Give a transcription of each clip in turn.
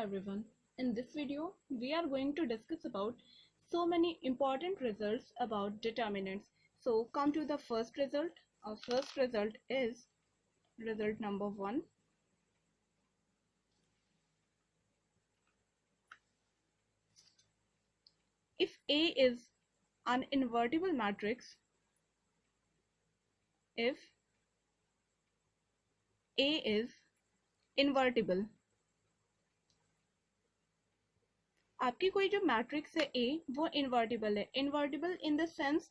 everyone. In this video, we are going to discuss about so many important results about determinants. So come to the first result. Our first result is result number 1. If A is an invertible matrix, if A is invertible, आपकी कोई जो matrix है A वो invertible है. Invertible in the sense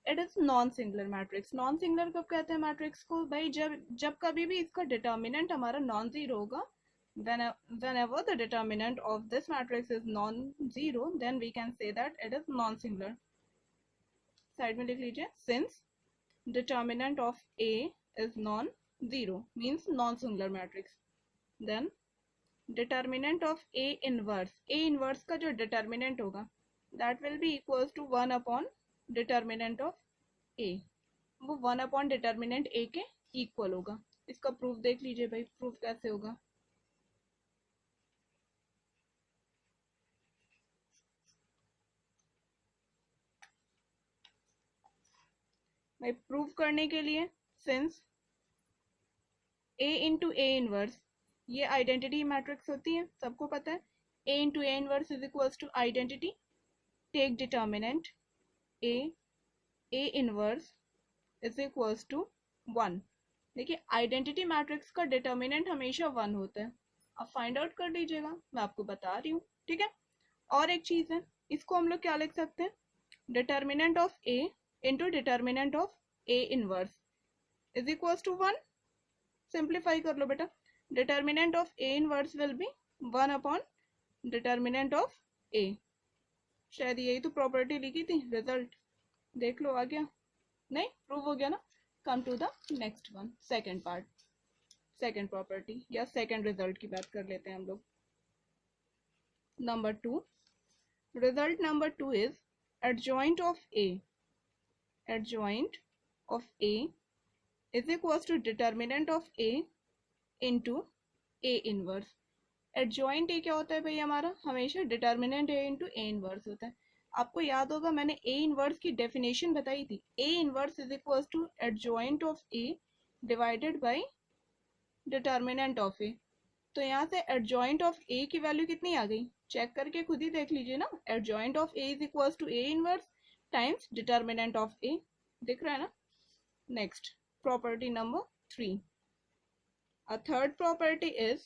it is non singular matrix. Non singular कब कहते हैं matrix को? भाई जब कभी भी इसका डिटर्मिनेंट हमारा नॉन जीरो होगा, whenever the determinant of this matrix is non-zero, then we can say that it is non-singular. Side में लिख लीजिए, since determinant of A is non-zero means non-singular matrix, then determinant of A inverse का जो determinant होगा that will be equals to 1 upon determinant of A. वो 1 upon determinant A के equal होगा. इसका प्रूफ देख लीजिए भाई, प्रूफ कैसे होगा. भाई प्रूफ करने के लिए since A into A inverse ये आइडेंटिटी मैट्रिक्स होती है, सबको पता है. A into A inverse is equals to identity. Take determinant A inverse is equals to 1. देखिए आइडेंटिटी मैट्रिक्स का डिटर्मिनेंट हमेशा 1 होता है. आप फाइंड आउट कर लीजिएगा, मैं आपको बता रही हूँ. ठीक है. और एक चीज है, इसको हम लोग क्या लिख सकते हैं, determinant of A into determinant of A inverse is equals to 1. Simplify कर लो बेटा. Determinant of A inverse will be 1 upon determinant of A. शायद यही तो प्रॉपर्टी लिखी थी. रिजल्ट देख लो, आ गया? नहीं, प्रूव हो गया ना. Come to the next one, second part, second property या सेकेंड रिजल्ट की बात कर लेते हैं हम लोग. Number 2, result number 2 is adjoint of A. Adjoint of A is equals to determinant of A into A inverse. Adjoint A क्या होता है भाई हमारा? हमेशा determinant A into A inverse होता है. आपको याद होगा मैंने A inverse की डेफिनेशन बताई थी. A inverse is equals to adjoint of A divided by determinant of A. तो यहाँ से adjoint of A की वैल्यू कितनी आ गई? चेक करके खुद ही देख लीजिए ना. adjoint of A is equals to A inverse times determinant of A. दिख रहा है ना. Next property number 3. A third property is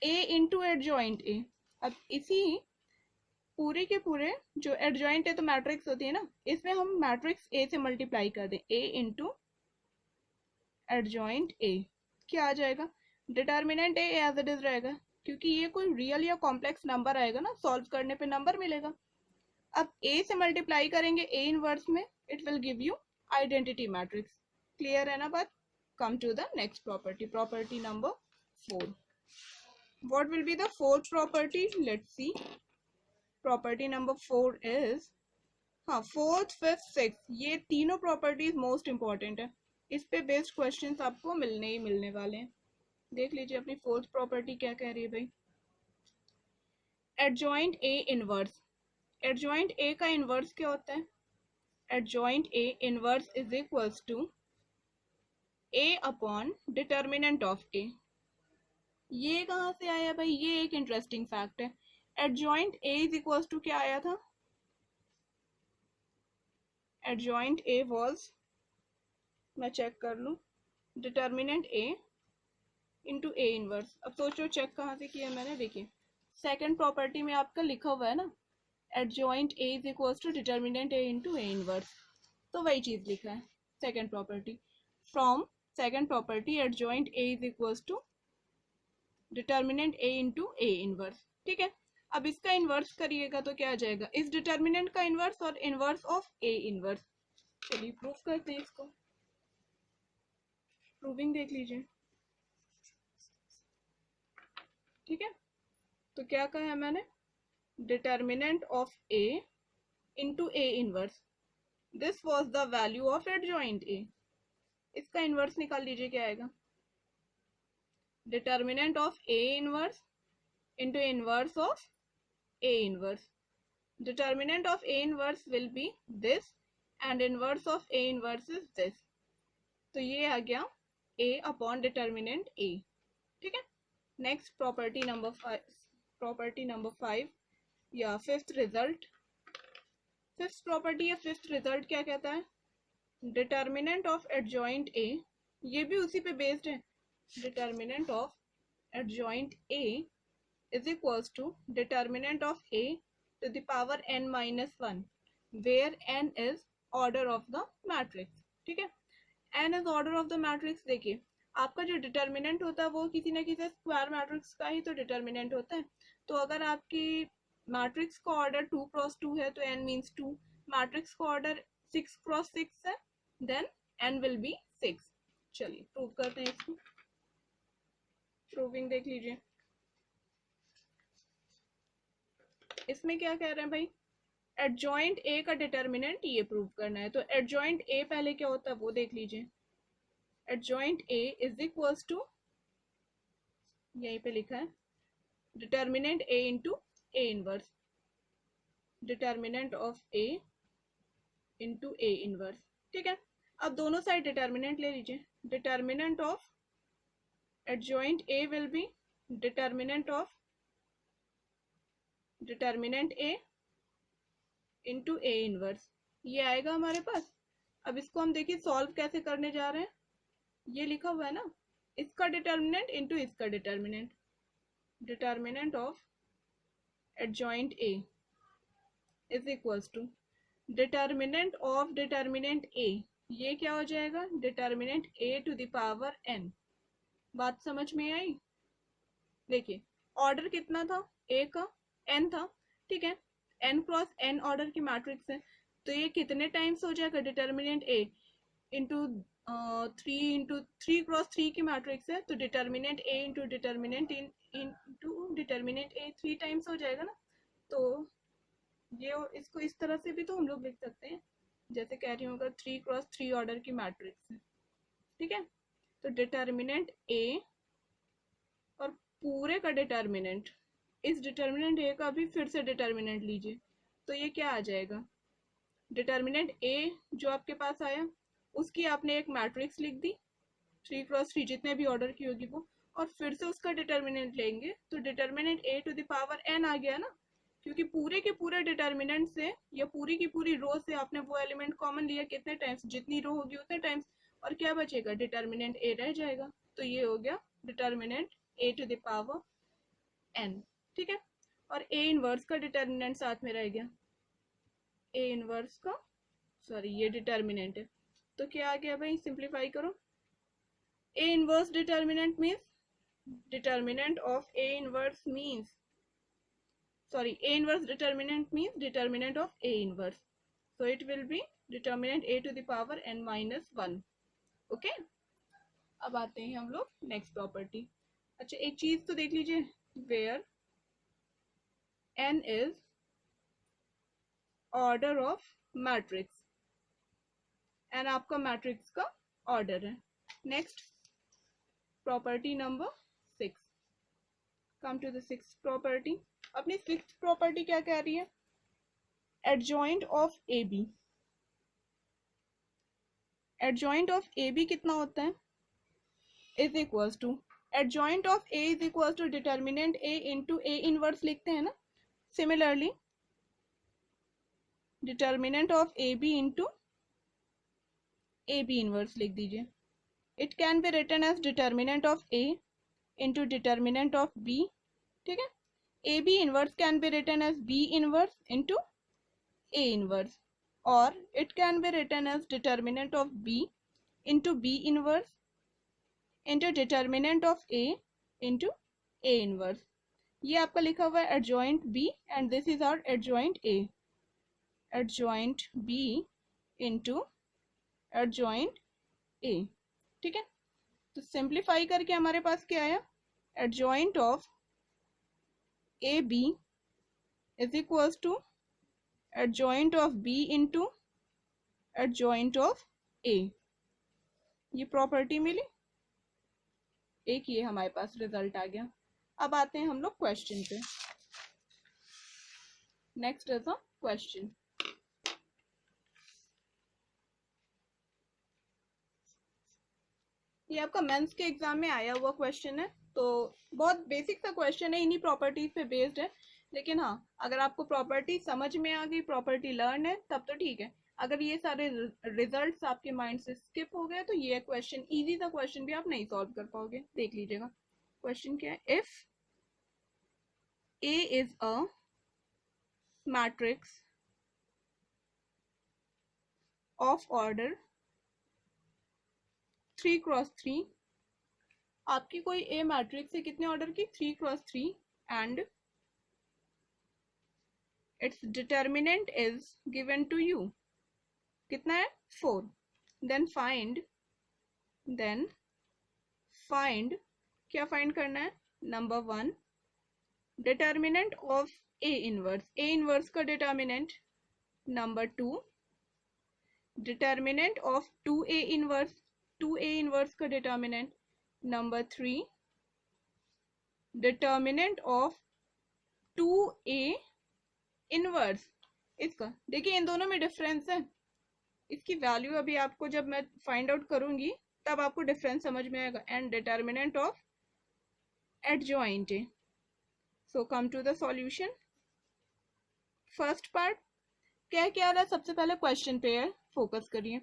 A into adjoint A. अब इसी पूरे के पूरे जो adjoint है तो मैट्रिक्स होती है ना, इसमें हम मैट्रिक्स A से मल्टीप्लाई कर दें. A into adjoint A क्या आ जाएगा? Determinant A as it is रहेगा, क्योंकि ये कोई रियल या कॉम्प्लेक्स नंबर आएगा ना, सॉल्व करने पे नंबर मिलेगा. अब A से मल्टीप्लाई करेंगे A इनवर्स में, it will give you identity matrix. Clear है ना बात. Come to the next property, property number 4. What will be the fourth property? Let's see. Property number 4 is, हाँ, फोर्थ, फिफ्थ, सिक्स, ये तीनों properties most important है. इस पे based questions आपको मिलने ही मिलने वाले हैं. देख लीजिए अपनी फोर्थ प्रॉपर्टी क्या कह रही है भाई. Adjoint A inverse. Adjoint A का इनवर्स क्या होता है? Adjoint A inverse is equals to A upon determinant of A. ये कहाँ से आया भाई? ये एक इंटरेस्टिंग फैक्ट है. Adjoint A is equals to क्या आया था? एडजॉइंट A वाज, मैं चेक कर लूं, determinant A into A inverse. अब सोचो चेक कहाँ से किया मैंने. देखिए सेकेंड प्रॉपर्टी में आपका लिखा हुआ है ना, adjoint A is equals to determinant A into A inverse. तो वही चीज लिखा है second property. From second property adjoint A is equals to determinant A into A inverse. ठीक है. अब इसका इन्वर्स करिएगा तो क्या आ जाएगा? इस डिटर्मिनेंट का इन्वर्स और इन्वर्स ऑफ A इनवर्स. चलिए प्रूफ करते हैं इसको. प्रूविंग देख लीजिए. ठीक है. तो क्या कहा है मैंने? determinant of A into A inverse. This was the value of adjoint A. इसका इनवर्स निकाल लीजिए, क्या आएगा? determinant of A inverse into inverse of A inverse. Determinant of A inverse will be this and inverse of A inverse is this. तो ये आ गया A upon determinant A. ठीक है. नेक्स्ट प्रॉपर्टी नंबर 5 या फिफ्थ रिजल्ट. फिफ्थ प्रॉपर्टी या fifth result क्या कहता है? डिटर्मिनेंट ऑफ एडजॉइंट ए, ये भी उसी पे बेस्ड है. Determinant of adjoint A is equals to determinant of A to the power n minus 1 where n is order of the matrix. ठीक है. n is order of the matrix. देखिए आपका जो डिटर्मिनेंट होता है वो किसी न किसी स्क्वायर मैट्रिक्स का ही तो डिटर्मिनेंट होता है. तो अगर आपकी मैट्रिक्स का ऑर्डर 2 क्रॉस 2 है तो n मीन्स 2. मैट्रिक्स का ऑर्डर 6 क्रॉस 6 है देन n विल बी 6. चलिए प्रूव करते हैं इसको. प्रूविंग देख लीजिए. इसमें क्या कह रहे हैं भाई? एडजॉइंट ए का डिटर्मिनेंट ये प्रूव करना है. तो एडजॉइंट ए पहले क्या होता है वो देख लीजिए. Adjoint A is equals to, यहीं पे लिखा है, determinant A into A inverse. Determinant of A into A inverse. ठीक है. अब दोनों साइड डिटर्मिनेंट ले लीजिए. Determinant of adjoint A will be determinant of determinant A into A inverse. ये आएगा हमारे पास. अब इसको हम देखिए सॉल्व कैसे करने जा रहे हैं. ये लिखा हुआ है ना, इसका डिटर्मिनेंट इंटू इसका determinant. Determinant of adjoint A is equals to determinant of determinant A. ये क्या हो जाएगा? Determinant A to the power n. बात समझ में आई? देखिए ऑर्डर कितना था ए का? n था. ठीक है. n क्रॉस n ऑर्डर की मैट्रिक्स है तो ये कितने टाइम्स हो जाएगा? डिटर्मिनेंट ए इंटू 3 क्रॉस 3 की मैट्रिक्स है तो determinant A into determinant into determinant A 3 times हो जाएगा ना. तो ये इसको इस तरह से भी तो हम लोग लिख सकते हैं, जैसे कह रही हूँ अगर 3 क्रॉस 3 ऑर्डर की मैट्रिक्स है. ठीक है. तो डिटर्मिनेंट ए और पूरे का डिटर्मिनेंट, इस डिटर्मिनेंट ए का भी फिर से डिटर्मिनेंट लीजिए तो ये क्या आ जाएगा? डिटर्मिनेंट ए जो आपके पास आया उसकी आपने एक मैट्रिक्स लिख दी 3 क्रॉस 3 जितने भी ऑर्डर की होगी वो, और फिर से उसका डिटर्मिनेंट लेंगे तो determinant A to the power n आ गया ना, क्योंकि पूरे के पूरे डिटर्मिनेंट से या पूरी की पूरी रो से आपने वो एलिमेंट कॉमन लिया कितने टाइम्स, जितनी रो होगी उतने टाइम्स, और क्या बचेगा? डिटर्मिनेंट ए रह जाएगा. तो ये हो गया determinant A to the power n. ठीक है. और ए इनवर्स का डिटर्मिनेंट साथ में रह गया. ए इनवर्स का, सॉरी ये डिटर्मिनेंट है तो क्या आ गया भाई? सिंप्लीफाई करो. ए inverse determinant means determinant of A inverse means, sorry, A inverse determinant means determinant of A inverse. So it will be determinant A to the power n minus 1. Okay? अब आते हैं हम लोग नेक्स्ट प्रॉपर्टी. अच्छा एक चीज तो देख लीजिए, where n is order of matrix, n आपका मैट्रिक्स का ऑर्डर है. Next property number 6. Come to the sixth property. अपनी सिक्स्थ प्रॉपर्टी क्या कह रही है? Adjoint of A B. Adjoint of A B कितना होता है? Is equals to adjoint of A is equals to determinant A into A inverse लिखते हैं ना. Similarly determinant of A B into A B inverse लिख दीजिए. It can be written as determinant of A into determinant of B. ठीक है. AB inverse can be written as B inverse into A inverse, or it can be written as determinant of B into B inverse into determinant of A into A inverse. ये आपका लिखा हुआ है adjoint B and this is our adjoint A. Adjoint B into adjoint A. ठीक है. तो simplify करके हमारे पास क्या आया? Adjoint of AB is equals to adjoint of B into adjoint of A. ये प्रॉपर्टी मिली. एक ये हमारे पास रिजल्ट आ गया. अब आते हैं हम लोग क्वेश्चन पे। Next is a question. ये आपका मेंस के एग्जाम में आया हुआ क्वेश्चन है, तो बहुत बेसिक सा क्वेश्चन है, इन्हीं प्रॉपर्टीज पे बेस्ड है। लेकिन हाँ, अगर आपको प्रॉपर्टी समझ में आ गई, प्रॉपर्टी लर्न है, तब तो ठीक है। अगर ये सारे रिजल्ट्स आपके माइंड से स्किप हो गए तो ये क्वेश्चन, इजी सा क्वेश्चन भी आप नहीं सॉल्व कर पाओगे। देख लीजिएगा क्वेश्चन क्या है। If A is a matrix of order 3x3, आपकी कोई ए मैट्रिक्स है कितने ऑर्डर की, 3x3, and its determinant is given to you, कितना है 4, then find क्या फाइंड करना है, number 1 determinant of A inverse का determinant, number 2 determinant of 2a inverse का determinant, number 3 determinant of 2a inverse. इसका देखिए इन दोनों में डिफरेंस है, इसकी वैल्यू अभी आपको जब मैं फाइंड आउट करूंगी तब आपको डिफरेंस समझ में आएगा। And determinant of adjoint A. So come to the solution. First part क्या रहा है, सबसे पहले क्वेश्चन पे है, फोकस करिए।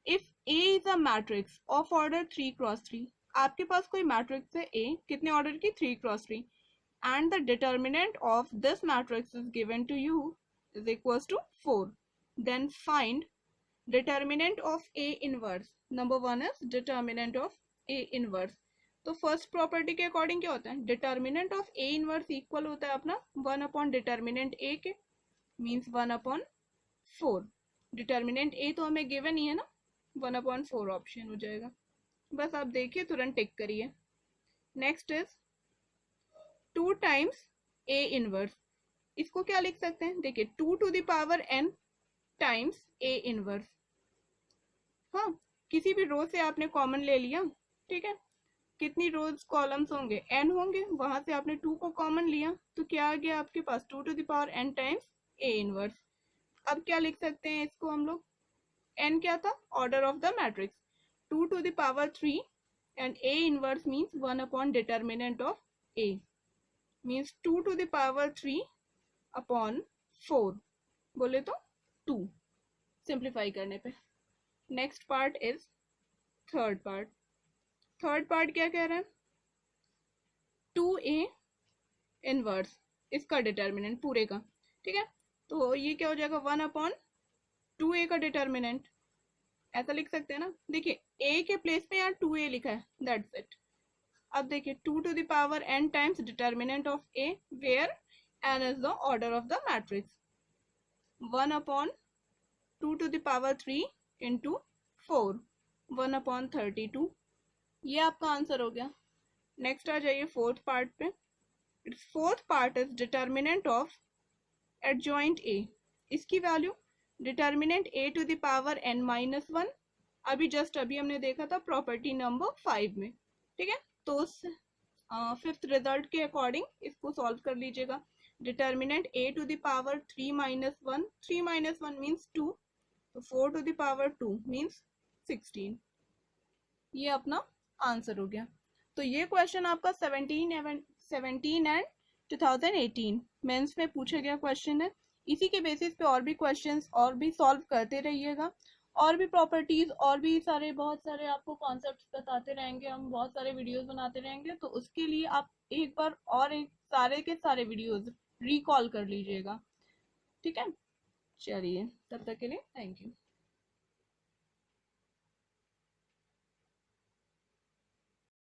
If A is a matrix of order 3x3, आपके पास कोई मैट्रिक्स है ए, कितने ऑर्डर की, 3x3, and the determinant of this matrix is given to you is equals to 4, then find determinant of A inverse. Number 1 is determinant of A inverse. तो first property के according क्या होता है, determinant of A inverse equal होता है अपना 1 upon determinant ए के, means 1 upon 4। Determinant ए तो हमें गिवन ही है ना, 1 अपॉन 4 ऑप्शन हो जाएगा। बस आप देखिए, तुरंत टिक करिए। Next is 2 times A inverse. इसको क्या लिख सकते हैं, देखिए 2 to the power n times A inverse. हाँ, किसी भी रो से आपने कॉमन ले लिया, ठीक है, कितनी रोज कॉलम्स होंगे, n होंगे, वहां से आपने 2 को कॉमन लिया तो क्या आ गया आपके पास, 2 to the power n times A inverse. अब क्या लिख सकते हैं इसको हम लोग, n क्या था, order of the matrix, 2 to the power 3 and A inverse means 1 upon determinant of A, means 2 to the power 3 upon 4, बोले तो 2 सिंप्लीफाई करने पे। Next part is third part क्या कह रहा है, 2a इनवर्स, इसका डिटर्मिनेंट पूरे का, ठीक है, तो ये क्या हो जाएगा 1 अपॉन 2a का डिटर्मिनेंट, ऐसा लिख सकते हैं ना। देखिए a के प्लेस पे यहाँ 2a लिखा है, दैट्स इट। अब देखिए 2 to the power n times determinant of a, where n is the order of the matrix, 1 upon 2 to the power 3 into 4, 1 upon 32। ये आपका आंसर हो गया। नेक्स्ट आ जाइए फोर्थ पार्ट पे। Fourth part is determinant of adjoint A. इसकी value determinant A to the power n minus 1, अभी हमने देखा था प्रॉपर्टी नंबर 5 में, ठीक है, तो फिफ्थ रिजल्ट के अकॉर्डिंग इसको सॉल्व कर लीजिएगा। Determinant A to the power 3 minus 1, 3 minus 1 means 2, तो 4 टू द पावर 2 मीन्स 16। ये अपना आंसर हो गया। तो ये क्वेश्चन आपका 17 एंड 2018 मेंस में पूछा गया क्वेश्चन है। इसी के बेसिस पे और भी क्वेश्चंस और भी सॉल्व करते रहिएगा, और भी प्रॉपर्टीज और भी बहुत सारे आपको कॉन्सेप्ट्स बताते रहेंगे, हम बहुत सारे वीडियोस बनाते रहेंगे, तो उसके लिए आप एक बार और सारे के सारे वीडियोस रिकॉल कर लीजिएगा, ठीक है। चलिए तब तक के लिए थैंक यू।